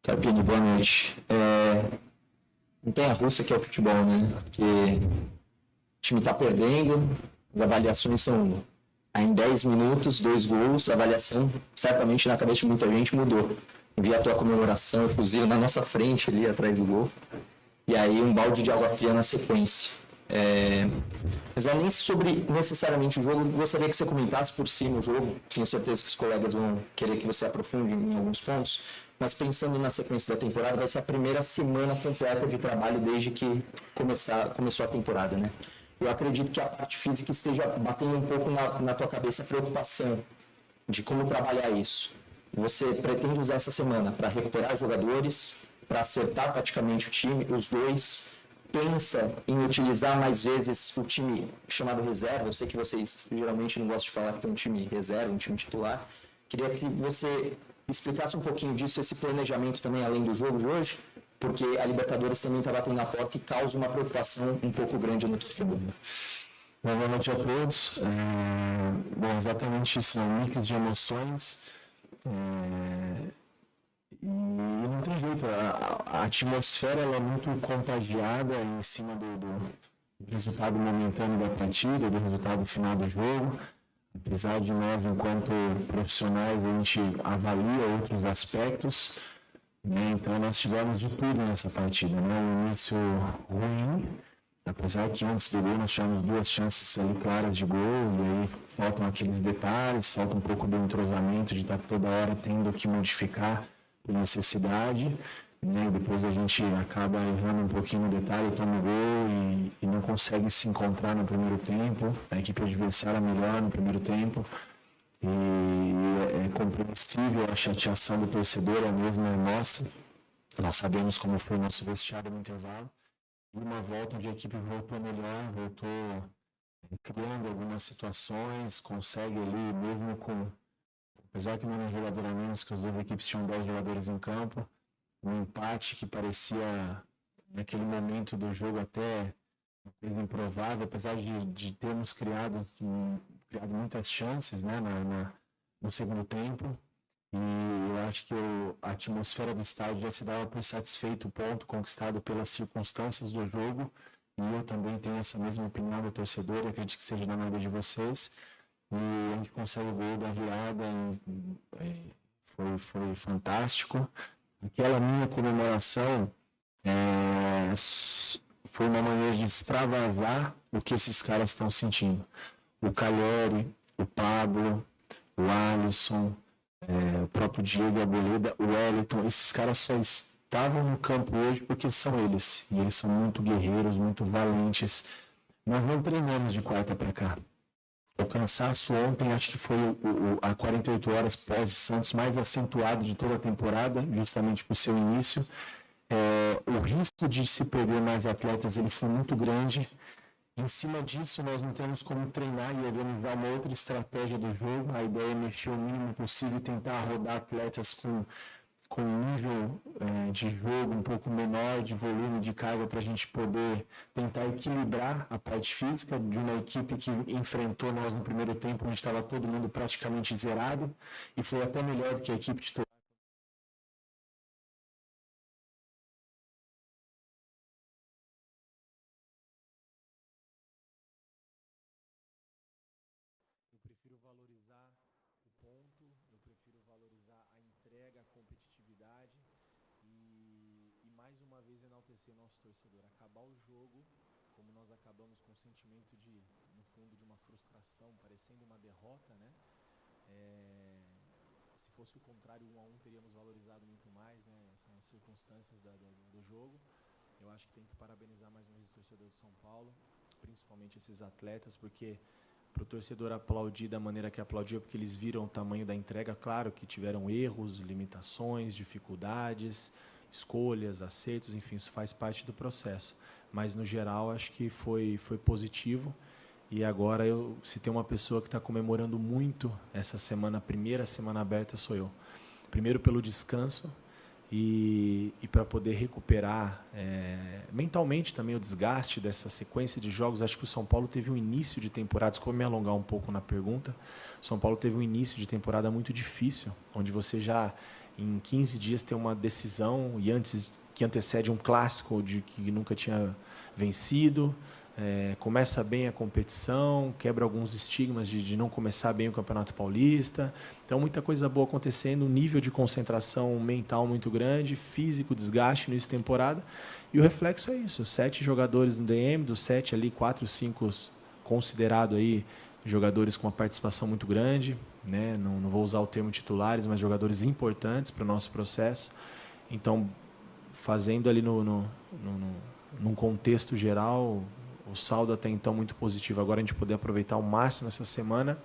Carpini, boa noite. Montanha-russa que é o futebol, né? Porque o time tá perdendo, as avaliações são em 10 minutos, 2 gols, a avaliação certamente na cabeça de muita gente mudou. Vi a tua comemoração, inclusive na nossa frente ali atrás do gol. E aí um balde de água fria na sequência. Mas não é nem sobre necessariamente o jogo, gostaria que você comentasse por cima o jogo, tenho certeza que os colegas vão querer que você aprofunde em alguns pontos, mas pensando na sequência da temporada, vai ser a primeira semana completa de trabalho desde que começou a temporada, né? Eu acredito que a parte física esteja batendo um pouco na tua cabeça a preocupação de como trabalhar isso. Você pretende usar essa semana para recuperar jogadores, para acertar taticamente o time, os dois, pensa em utilizar mais vezes o time chamado reserva. Eu sei que vocês geralmente não gostam de falar que tem um time reserva, um time titular. Queria que você explicasse um pouquinho disso, esse planejamento também além do jogo de hoje, porque a Libertadores também está batendo na porta e causa uma preocupação um pouco grande no torcedor. Boa noite a todos. Bom, exatamente isso, é um mix de emoções. E não tem jeito, a atmosfera ela é muito contagiada em cima do resultado momentâneo da partida, do resultado final do jogo. Apesar de nós, enquanto profissionais, a gente avalia outros aspectos, né? Então nós tivemos de tudo nessa partida, né? Um início ruim, apesar que antes do gol nós tivemos 2 chances ali claras de gol, e aí faltam aqueles detalhes, falta um pouco do entrosamento, de estar toda hora tendo que modificar por necessidade, né? Depois a gente acaba errando um pouquinho no detalhe, toma o gol e não consegue se encontrar no primeiro tempo. A equipe adversária melhor no primeiro tempo. E é compreensível a chateação do torcedor, a mesma nossa. Nós sabemos como foi o nosso vestiário no intervalo. E uma volta onde a equipe voltou melhor, voltou criando algumas situações, consegue ali, mesmo com, apesar que não é um jogador a menos, que as duas equipes tinham 10 jogadores em campo, um empate que parecia, naquele momento do jogo, até uma coisa improvável, apesar de termos criado muitas chances, né, no segundo tempo. E eu acho que a atmosfera do estádio já se dava por satisfeito o ponto conquistado pelas circunstâncias do jogo. E eu também tenho essa mesma opinião do torcedor, acredito que seja na maioria de vocês. E a gente consegue o gol da virada, foi fantástico. Aquela minha comemoração foi uma maneira de extravasar o que esses caras estão sentindo. O Calheri, o Pablo, o Alisson, o próprio Diego Arboleda, o Wellington, esses caras só estavam no campo hoje porque são eles. E eles são muito guerreiros, muito valentes. Nós não treinamos de quarta para cá. O cansaço ontem, acho que foi a 48 horas pós-Santos mais acentuado de toda a temporada, justamente por seu início. O risco de se perder mais atletas ele foi muito grande. Em cima disso, nós não temos como treinar e organizar uma outra estratégia do jogo. A ideia é mexer o mínimo possível e tentar rodar atletas com um nível de jogo um pouco menor, de volume de carga, para a gente poder tentar equilibrar a parte física de uma equipe que enfrentou nós no primeiro tempo, onde estava todo mundo praticamente zerado, e foi até melhor do que a equipe titular. Eu prefiro valorizar o ponto, eu prefiro valorizar a entrega, a competitividade e mais uma vez enaltecer nosso torcedor. Acabar o jogo, como nós acabamos com o sentimento de, no fundo, de uma frustração, parecendo uma derrota, né? Se fosse o contrário, 1-1, teríamos valorizado muito mais, né? São as circunstâncias do jogo. Eu acho que tem que parabenizar mais uma vez o torcedor do São Paulo, principalmente esses atletas, porque para o torcedor aplaudir da maneira que aplaudiu, porque eles viram o tamanho da entrega. Claro que tiveram erros, limitações, dificuldades, escolhas, acertos, enfim, isso faz parte do processo. Mas, no geral, acho que foi positivo. E agora, se tem uma pessoa que está comemorando muito essa semana, a primeira semana aberta, sou eu. Primeiro pelo descanso e para poder recuperar mentalmente também o desgaste dessa sequência de jogos. Acho que o São Paulo teve um início de temporada, desculpa me alongar um pouco na pergunta, o São Paulo teve um início de temporada muito difícil, onde você já em 15 dias ter uma decisão e antes que antecede um clássico de que nunca tinha vencido. Começa bem a competição, quebra alguns estigmas de não começar bem o Campeonato Paulista. Então, muita coisa boa acontecendo, um nível de concentração mental muito grande, físico, desgaste no início de temporada. E o reflexo é isso, 7 jogadores no DM, dos 7 ali, 4, 5 considerados aí jogadores com uma participação muito grande, né? Não vou usar o termo titulares, mas jogadores importantes para o nosso processo. Então, fazendo ali num contexto geral, o saldo até então muito positivo. Agora a gente poder aproveitar ao máximo essa semana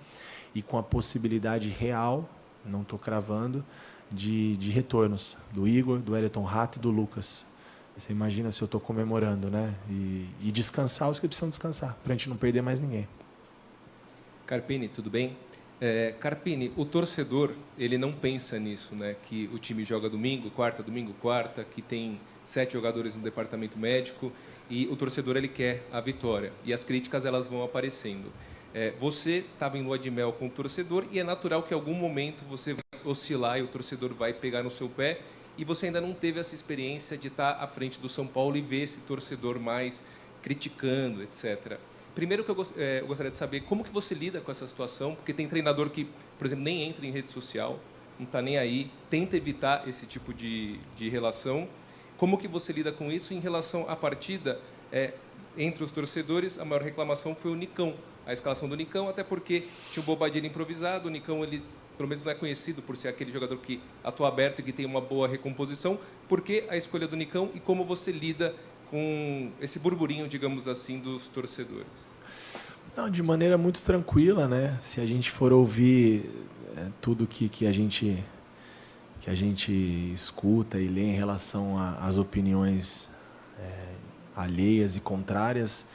e com a possibilidade real, não estou cravando, de retornos do Igor, do Elton Rato e do Lucas. Você imagina se eu estou comemorando, né? E descansar os que precisam descansar, para a gente não perder mais ninguém. Carpini, tudo bem? Carpini, o torcedor, ele não pensa nisso, né? Que o time joga domingo, quarta, que tem 7 jogadores no departamento médico e o torcedor, ele quer a vitória. E as críticas, elas vão aparecendo. Você estava em lua de mel com o torcedor e é natural que em algum momento você vai oscilar e o torcedor vai pegar no seu pé e você ainda não teve essa experiência de estar à frente do São Paulo e ver esse torcedor mais criticando, etc. Primeiro que eu gostaria de saber como que você lida com essa situação, porque tem treinador que, por exemplo, nem entra em rede social, não está nem aí, tenta evitar esse tipo de relação. Como que você lida com isso? Em relação à partida, entre os torcedores, a maior reclamação foi o Nicão, a escalação do Nicão, até porque tinha o Bobadilla improvisado, o Nicão, ele pelo menos não é conhecido por ser aquele jogador que atua aberto e que tem uma boa recomposição. Por que a escolha do Nicão e como você lida com esse burburinho, digamos assim, dos torcedores? Não, de maneira muito tranquila, né? Se a gente for ouvir tudo que a gente escuta e lê em relação às opiniões alheias e contrárias,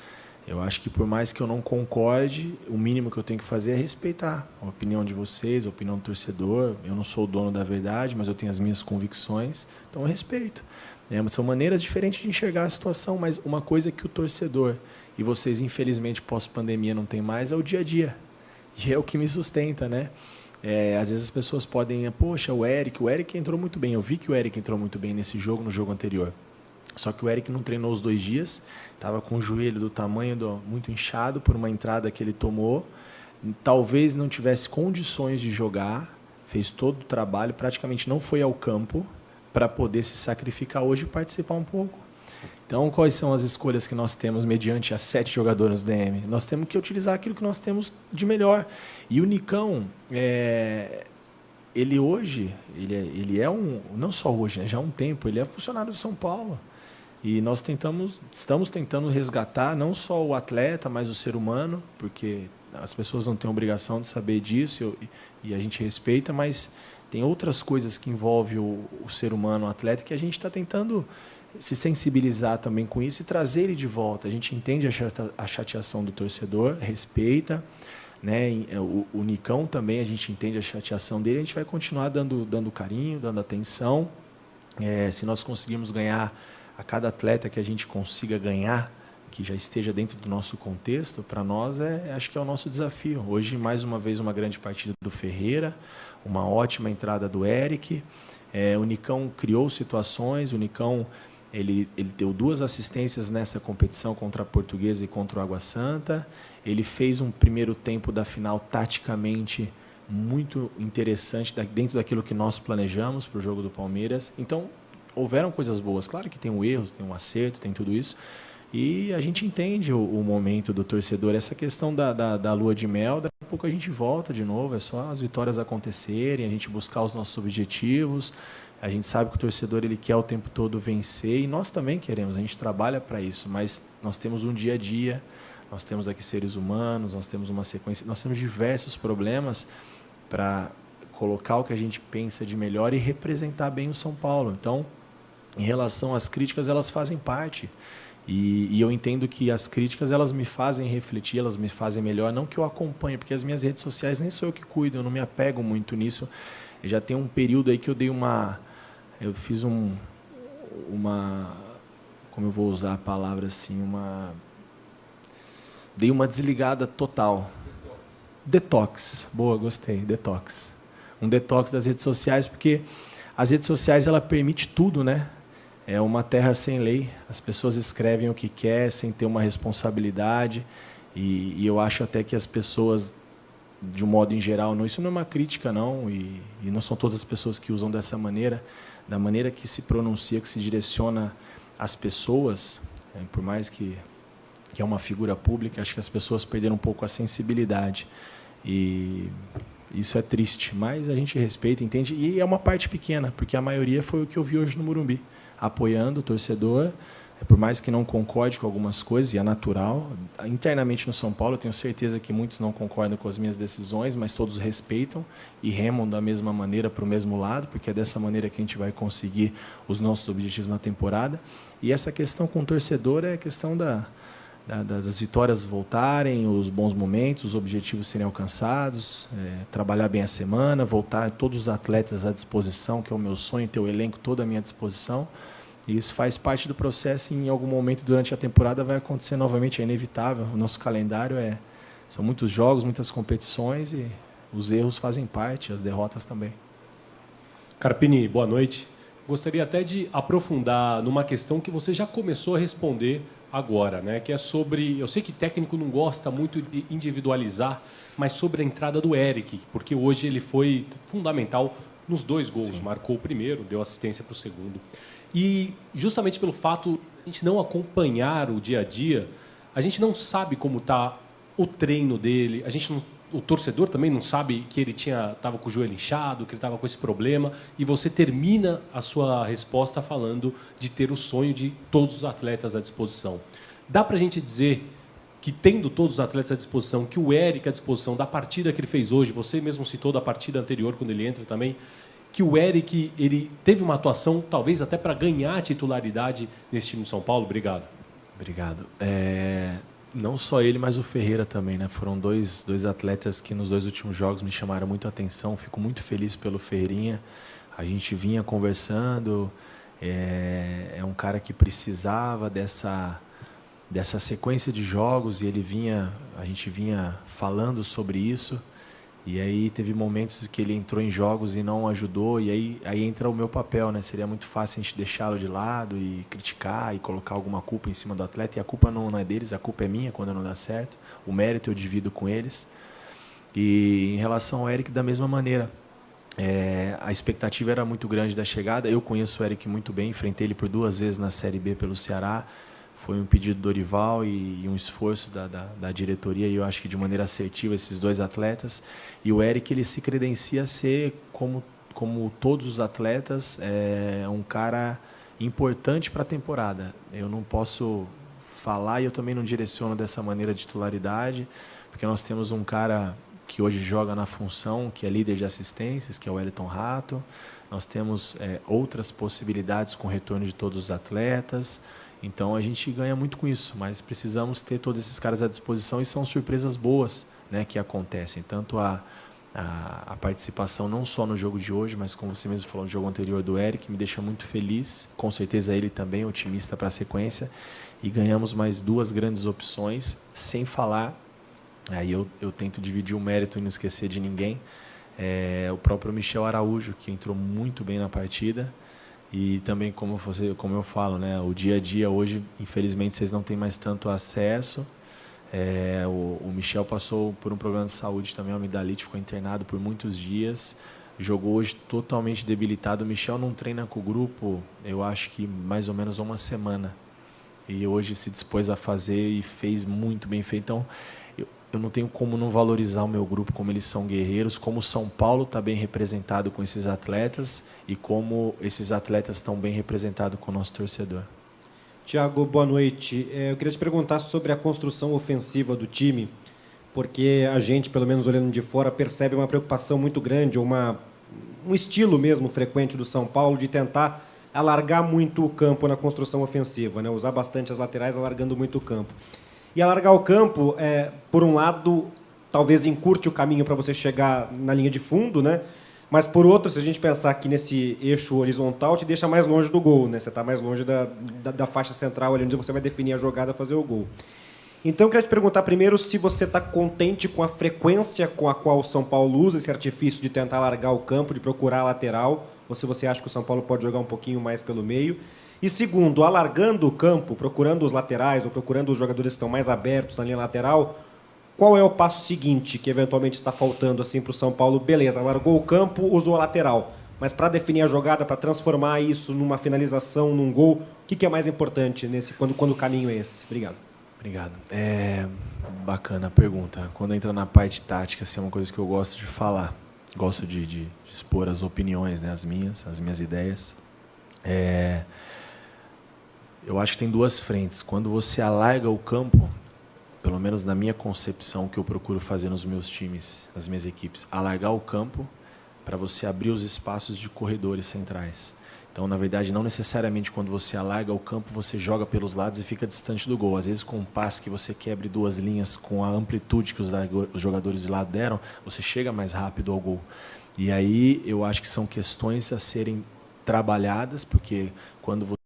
eu acho que por mais que eu não concorde, o mínimo que eu tenho que fazer é respeitar a opinião de vocês, a opinião do torcedor. Eu não sou o dono da verdade, mas eu tenho as minhas convicções, então eu respeito. São maneiras diferentes de enxergar a situação, mas uma coisa que o torcedor, e vocês infelizmente pós-pandemia não tem mais, é o dia a dia. E é o que me sustenta, né? Às vezes as pessoas podem, poxa, o Eric entrou muito bem. Eu vi que o Eric entrou muito bem nesse jogo, no jogo anterior. Só que o Eric não treinou os 2 dias, estava com o joelho do tamanho muito inchado por uma entrada que ele tomou. Talvez não tivesse condições de jogar, fez todo o trabalho, praticamente não foi ao campo para poder se sacrificar hoje e participar um pouco. Então, quais são as escolhas que nós temos mediante as 7 jogadores do DM? Nós temos que utilizar aquilo que nós temos de melhor. E o Nicão, ele hoje, ele é não só hoje, né, já há um tempo, ele é funcionário do São Paulo. E nós estamos tentando resgatar não só o atleta, mas o ser humano, porque as pessoas não têm obrigação de saber disso e a gente respeita, mas tem outras coisas que envolvem o ser humano, o atleta, que a gente está tentando se sensibilizar também com isso e trazer ele de volta. A gente entende a chateação do torcedor, respeita, né? O Nicão também, a gente entende a chateação dele, a gente vai continuar dando carinho, dando atenção. Se nós conseguirmos ganhar a cada atleta que a gente consiga ganhar, que já esteja dentro do nosso contexto, para nós acho que é o nosso desafio. Hoje, mais uma vez, uma grande partida do Ferreira, uma ótima entrada do Eric. O Nicão criou situações, o Nicão ele deu 2 assistências nessa competição contra a Portuguesa e contra o Água Santa. Ele fez um primeiro tempo da final taticamente muito interessante, dentro daquilo que nós planejamos para o jogo do Palmeiras. Então, houveram coisas boas. Claro que tem um erro, tem um acerto, tem tudo isso. E a gente entende o momento do torcedor. Essa questão da lua de mel, daqui a pouco a gente volta de novo. É só as vitórias acontecerem, a gente buscar os nossos objetivos. A gente sabe que o torcedor ele quer o tempo todo vencer e nós também queremos. A gente trabalha para isso, mas nós temos um dia a dia, nós temos aqui seres humanos, nós temos uma sequência, nós temos diversos problemas para colocar o que a gente pensa de melhor e representar bem o São Paulo. Então, em relação às críticas, elas fazem parte. E eu entendo que as críticas elas me fazem refletir, elas me fazem melhor, não que eu acompanhe, porque as minhas redes sociais nem sou eu que cuido, eu não me apego muito nisso. Eu já tem um período aí que eu fiz como eu vou usar a palavra assim, dei uma desligada total. Detox. Boa, gostei, detox. Um detox das redes sociais, porque as redes sociais ela permite tudo, né? É uma terra sem lei. As pessoas escrevem o que quer sem ter uma responsabilidade. E eu acho até que as pessoas, de um modo em geral, não, isso não é uma crítica, não, e não são todas as pessoas que usam dessa maneira, da maneira que se pronuncia, que se direciona às pessoas, por mais que é uma figura pública, acho que as pessoas perderam um pouco a sensibilidade. E isso é triste, mas a gente respeita, entende? E é uma parte pequena, porque a maioria foi o que eu vi hoje no Morumbi, apoiando o torcedor, por mais que não concorde com algumas coisas, e é natural. Internamente no São Paulo, eu tenho certeza que muitos não concordam com as minhas decisões, mas todos respeitam e remam da mesma maneira para o mesmo lado, porque é dessa maneira que a gente vai conseguir os nossos objetivos na temporada. E essa questão com o torcedor é a questão das vitórias voltarem, os bons momentos, os objetivos serem alcançados, trabalhar bem a semana, voltar todos os atletas à disposição, que é o meu sonho, ter o elenco todo à minha disposição. E isso faz parte do processo e em algum momento durante a temporada vai acontecer novamente, é inevitável. O nosso calendário são muitos jogos, muitas competições e os erros fazem parte, as derrotas também. Carpini, boa noite. Gostaria até de aprofundar numa questão que você já começou a responder agora, né? Que é sobre, eu sei que técnico não gosta muito de individualizar, mas sobre a entrada do Eric, porque hoje ele foi fundamental nos 2 gols. Sim. Marcou o primeiro, deu assistência para o segundo. E justamente pelo fato de a gente não acompanhar o dia a dia, a gente não sabe como está o treino dele, o torcedor também não sabe que ele estava com o joelho inchado, que ele estava com esse problema, e você termina a sua resposta falando de ter o sonho de todos os atletas à disposição. Dá para a gente dizer que, tendo todos os atletas à disposição, que o Eric à disposição da partida que ele fez hoje, você mesmo citou da partida anterior, quando ele entra também, que o Eric ele teve uma atuação, talvez até para ganhar a titularidade nesse time de São Paulo? Obrigado. Obrigado. Não só ele, mas o Ferreira também, né? Foram dois atletas que nos 2 últimos jogos me chamaram muito a atenção. Fico muito feliz pelo Ferreirinha. A gente vinha conversando. É um cara que precisava dessa sequência de jogos e a gente vinha falando sobre isso. E aí teve momentos que ele entrou em jogos e não ajudou, e aí entra o meu papel, né? Seria muito fácil a gente deixá-lo de lado e criticar e colocar alguma culpa em cima do atleta, e a culpa não é deles, a culpa é minha quando não dá certo, o mérito eu divido com eles. E em relação ao Eric, da mesma maneira, a expectativa era muito grande da chegada. Eu conheço o Eric muito bem, enfrentei ele por 2 vezes na Série B pelo Ceará. Foi um pedido do Dorival e um esforço da diretoria, e eu acho que de maneira assertiva, esses 2 atletas. E o Eric, ele se credencia a ser, como todos os atletas, um cara importante para a temporada. Eu não posso falar e eu também não direciono dessa maneira de titularidade, porque nós temos um cara que hoje joga na função, que é líder de assistências, que é o Wellington Rato. Nós temos outras possibilidades com o retorno de todos os atletas. Então a gente ganha muito com isso, mas precisamos ter todos esses caras à disposição, e são surpresas boas, né, que acontecem. Tanto a participação não só no jogo de hoje, mas como você mesmo falou, no jogo anterior do Eric, me deixa muito feliz, com certeza ele também, otimista para a sequência, e ganhamos mais 2 grandes opções, sem falar, aí eu tento dividir o mérito e não esquecer de ninguém, o próprio Michel Araújo, que entrou muito bem na partida. E também, como eu falo, né, o dia a dia hoje, infelizmente, vocês não têm mais tanto acesso. O Michel passou por um problema de saúde também, uma amidalite, ficou internado por muitos dias. Jogou hoje totalmente debilitado. O Michel não treina com o grupo, eu acho que mais ou menos 1 semana. E hoje se dispôs a fazer e fez muito bem feito. Então, eu não tenho como não valorizar o meu grupo, como eles são guerreiros, como o São Paulo está bem representado com esses atletas e como esses atletas estão bem representados com o nosso torcedor. Thiago, boa noite. Eu queria te perguntar sobre a construção ofensiva do time, porque a gente, pelo menos olhando de fora, percebe uma preocupação muito grande, um estilo mesmo frequente do São Paulo de tentar alargar muito o campo na construção ofensiva, né? Usar bastante as laterais, alargando muito o campo. E alargar o campo, por um lado, talvez encurte o caminho para você chegar na linha de fundo, né? Mas, por outro, se a gente pensar aqui nesse eixo horizontal, te deixa mais longe do gol, né? Você está mais longe da faixa central, ali onde você vai definir a jogada, fazer o gol. Então, eu queria te perguntar primeiro se você está contente com a frequência com a qual o São Paulo usa esse artifício de tentar alargar o campo, de procurar a lateral, ou se você acha que o São Paulo pode jogar um pouquinho mais pelo meio. E segundo, alargando o campo, procurando os laterais ou procurando os jogadores que estão mais abertos na linha lateral, qual é o passo seguinte que eventualmente está faltando assim para o São Paulo? Beleza, alargou o campo, usou a lateral. Mas para definir a jogada, para transformar isso numa finalização, num gol, o que é mais importante quando o caminho é esse? Obrigado. Obrigado. Bacana a pergunta. Quando entra na parte tática, assim, é uma coisa que eu gosto de falar. Gosto de expor as opiniões, né, as minhas ideias. Eu acho que tem duas frentes. Quando você alarga o campo, pelo menos na minha concepção, que eu procuro fazer nos meus times, nas minhas equipes, alargar o campo para você abrir os espaços de corredores centrais. Então, na verdade, não necessariamente quando você alarga o campo, você joga pelos lados e fica distante do gol. Às vezes, com um passe que você quebre duas linhas com a amplitude que os jogadores de lado deram, você chega mais rápido ao gol. E aí, eu acho que são questões a serem trabalhadas, porque quando você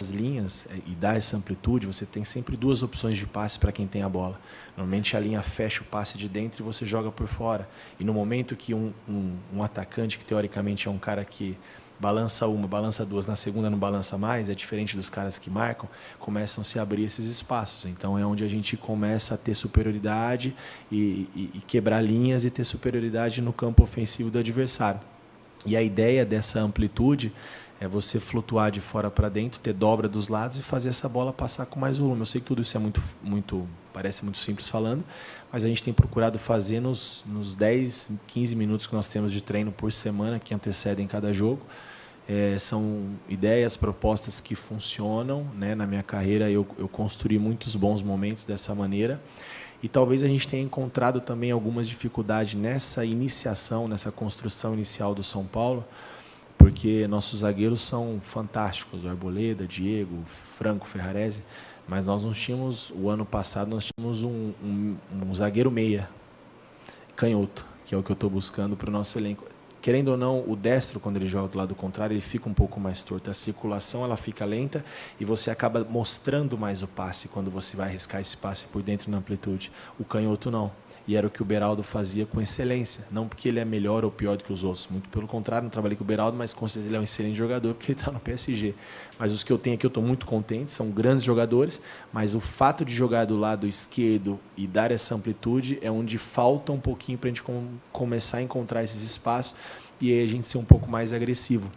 essas linhas e dá essa amplitude, você tem sempre duas opções de passe para quem tem a bola. Normalmente a linha fecha o passe de dentro e você joga por fora. E no momento que um atacante, que teoricamente é um cara que balança uma, balança duas, na segunda não balança mais, é diferente dos caras que marcam, começam a se abrir esses espaços. Então é onde a gente começa a ter superioridade e quebrar linhas e ter superioridade no campo ofensivo do adversário. E a ideia dessa amplitude é você flutuar de fora para dentro, ter dobra dos lados e fazer essa bola passar com mais volume. Eu sei que tudo isso é parece muito simples falando, mas a gente tem procurado fazer nos 10, 15 minutos que nós temos de treino por semana, que antecedem cada jogo. São ideias, propostas que funcionam, né? Na minha carreira eu construí muitos bons momentos dessa maneira. E talvez a gente tenha encontrado também algumas dificuldades nessa iniciação, nessa construção inicial do São Paulo, porque nossos zagueiros são fantásticos, o Arboleda, Diego, Franco, Ferrarese, mas nós não tínhamos, o ano passado, nós tínhamos um zagueiro meia, canhoto, que é o que eu estou buscando para o nosso elenco. Querendo ou não, o destro, quando ele joga do lado contrário, ele fica um pouco mais torto. A circulação ela fica lenta e você acaba mostrando mais o passe quando você vai arriscar esse passe por dentro na amplitude. O canhoto não. E era o que o Beraldo fazia com excelência. Não porque ele é melhor ou pior do que os outros. Muito pelo contrário, não trabalhei com o Beraldo, mas com certeza ele é um excelente jogador porque ele está no PSG. Mas os que eu tenho aqui eu estou muito contente, são grandes jogadores, mas o fato de jogar do lado esquerdo e dar essa amplitude é onde falta um pouquinho para a gente começar a encontrar esses espaços e aí a gente ser um pouco mais agressivo.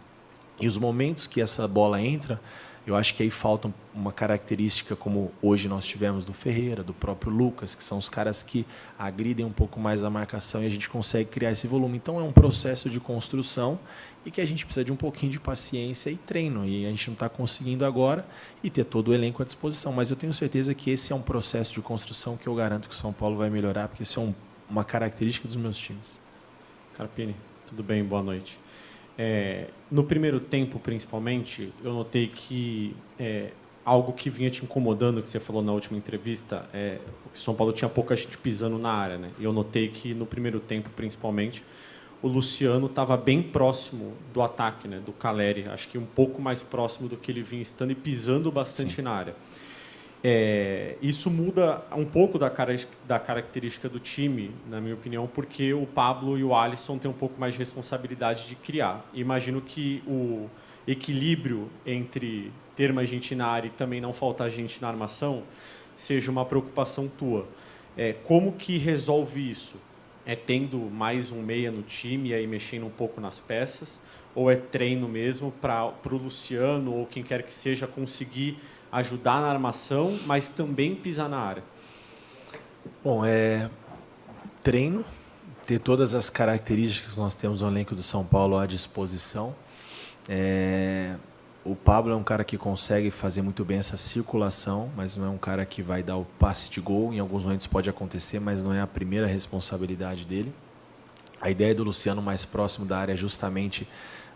E os momentos que essa bola entra, eu acho que aí falta uma característica como hoje nós tivemos do Ferreira, do próprio Lucas, que são os caras que agridem um pouco mais a marcação e a gente consegue criar esse volume. Então é um processo de construção e que a gente precisa de um pouquinho de paciência e treino. E a gente não está conseguindo agora e ter todo o elenco à disposição. Mas eu tenho certeza que esse é um processo de construção que eu garanto que o São Paulo vai melhorar, porque isso é uma característica dos meus times. Carpini, tudo bem? Boa noite. No primeiro tempo, principalmente, eu notei que algo que vinha te incomodando, que você falou na última entrevista, que o São Paulo tinha pouca gente pisando na área, né? E eu notei que no primeiro tempo, principalmente, o Luciano estava bem próximo do ataque, né? Do Calleri, acho que um pouco mais próximo do que ele vinha estando e pisando bastante na área. Isso muda um pouco da característica do time, na minha opinião, porque o Pablo e o Alisson têm um pouco mais de responsabilidade de criar. Imagino que o equilíbrio entre ter mais gente na área e também não faltar gente na armação seja uma preocupação tua. Como que resolve isso? Tendo mais um meia no time e aí mexendo um pouco nas peças? Ou é treino mesmo para o Luciano ou quem quer que seja conseguir ajudar na armação, mas também pisar na área? Bom, treino, ter todas as características que nós temos no elenco do São Paulo à disposição. O Pablo é um cara que consegue fazer muito bem essa circulação, mas não é um cara que vai dar o passe de gol. Em alguns momentos pode acontecer, mas não é a primeira responsabilidade dele. A ideia do Luciano mais próximo da área é justamente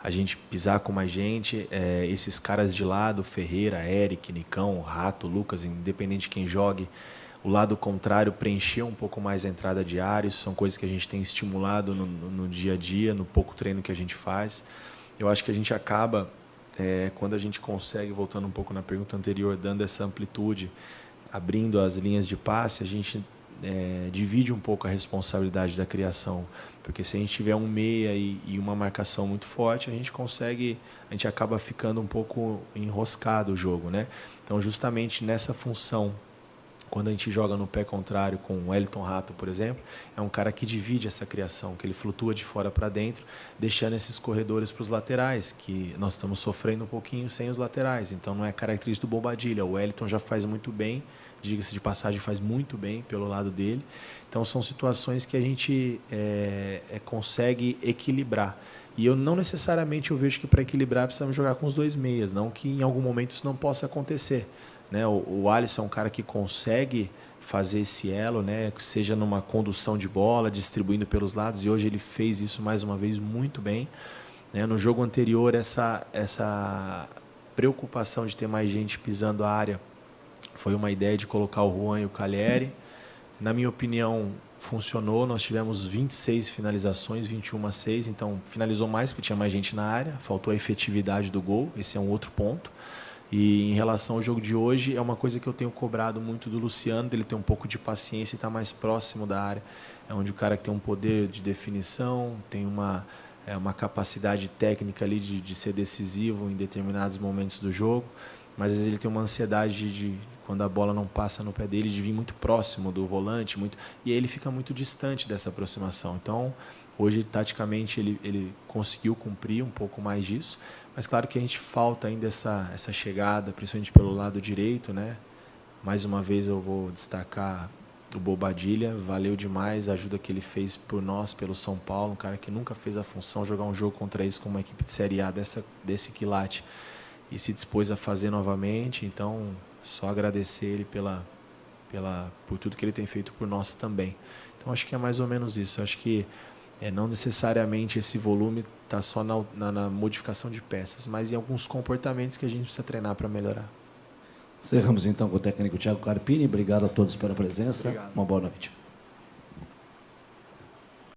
a gente pisar com mais gente, esses caras de lado, Ferreira, Eric, Nicão, Rato, Lucas, independente de quem jogue, o lado contrário, preencher um pouco mais a entrada de área. Isso são coisas que a gente tem estimulado no dia a dia, no pouco treino que a gente faz. Eu acho que a gente acaba, quando a gente consegue, voltando um pouco na pergunta anterior, dando essa amplitude, abrindo as linhas de passe, a gente divide um pouco a responsabilidade da criação, porque se a gente tiver um meia e uma marcação muito forte, a gente acaba ficando um pouco enroscado o jogo, né? Então, justamente nessa função, quando a gente joga no pé contrário com o Wellington Rato, por exemplo, é um cara que divide essa criação, que ele flutua de fora para dentro, deixando esses corredores para os laterais, que nós estamos sofrendo um pouquinho sem os laterais. Então, não é característica do Bobadilla. O Wellington já faz muito bem, diga-se de passagem, faz muito bem pelo lado dele. Então, são situações que a gente consegue equilibrar. E eu não necessariamente vejo que para equilibrar precisamos jogar com os dois meias, não que em algum momento isso não possa acontecer, né? O Alisson é um cara que consegue fazer esse elo, né? Seja numa condução de bola, distribuindo pelos lados, e hoje ele fez isso mais uma vez muito bem, né? No jogo anterior, essa preocupação de ter mais gente pisando a área foi uma ideia de colocar o Juan e o Calheri. Na minha opinião, funcionou. Nós tivemos 26 finalizações, 21-6, então finalizou mais porque tinha mais gente na área, faltou a efetividade do gol, esse é um outro ponto. E em relação ao jogo de hoje, é uma coisa que eu tenho cobrado muito do Luciano, dele ter um pouco de paciência e estar mais próximo da área. É onde o cara que tem um poder de definição, tem uma capacidade técnica ali de ser decisivo em determinados momentos do jogo, mas às vezes ele tem uma ansiedade de quando a bola não passa no pé dele, de vir muito próximo do volante, e aí ele fica muito distante dessa aproximação. Então, hoje, taticamente, ele conseguiu cumprir um pouco mais disso, mas claro que a gente falta ainda essa chegada, principalmente pelo lado direito, né? Mais uma vez eu vou destacar o Bobadilla, valeu demais a ajuda que ele fez por nós, pelo São Paulo, um cara que nunca fez a função, jogar um jogo contra eles com uma equipe de Série A desse quilate, e se dispôs a fazer novamente. Então, só agradecer ele por tudo que ele tem feito por nós também. Então, acho que é mais ou menos isso. Acho que não necessariamente esse volume está só na modificação de peças, mas em alguns comportamentos que a gente precisa treinar para melhorar. Encerramos então com o técnico Thiago Carpini. Obrigado a todos pela presença. Obrigado. Uma boa noite.